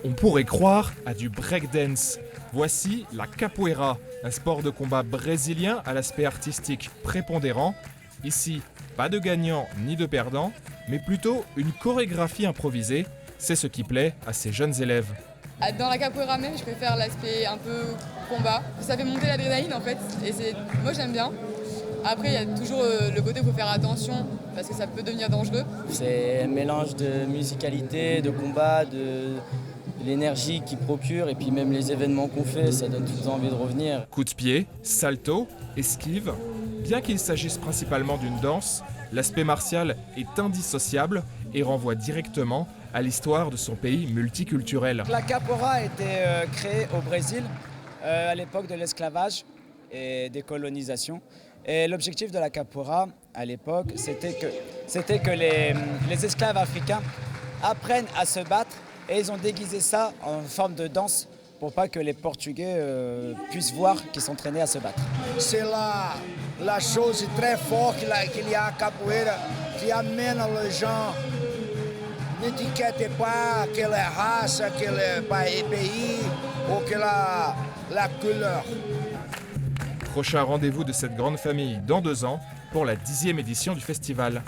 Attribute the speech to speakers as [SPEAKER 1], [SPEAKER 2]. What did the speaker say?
[SPEAKER 1] On pourrait croire à du breakdance. Voici la capoeira, un sport de combat brésilien à l'aspect artistique prépondérant. Ici, pas de gagnant ni de perdant, mais plutôt une chorégraphie improvisée. C'est ce qui plaît à ces jeunes élèves.
[SPEAKER 2] Dans la capoeira même, je préfère l'aspect un peu combat. Ça fait monter l'adrénaline en fait, et moi j'aime bien. Après, il y a toujours le côté où il faut faire attention, parce que ça peut devenir dangereux.
[SPEAKER 3] C'est un mélange de musicalité, de combat, de l'énergie qu'il procure, et puis même les événements qu'on fait, ça donne tout le temps envie de revenir.
[SPEAKER 1] Coup de pied, salto, esquive. Bien qu'il s'agisse principalement d'une danse, l'aspect martial est indissociable et renvoie directement à l'histoire de son pays multiculturel.
[SPEAKER 4] La capoeira a été créée au Brésil à l'époque de l'esclavage et des colonisations. Et l'objectif de la capoeira à l'époque, c'était que les esclaves africains apprennent à se battre, et ils ont déguisé ça en forme de danse pour pas que les Portugais puissent voir qu'ils s'entraînaient à se battre.
[SPEAKER 5] C'est la chose très forte qu'il y a à capoeira qui amène les gens. N'étiquetez pas quelle race, quel pays ou quelle la couleur.
[SPEAKER 1] Prochain rendez-vous de cette grande famille dans 2 ans pour la 10e édition du festival.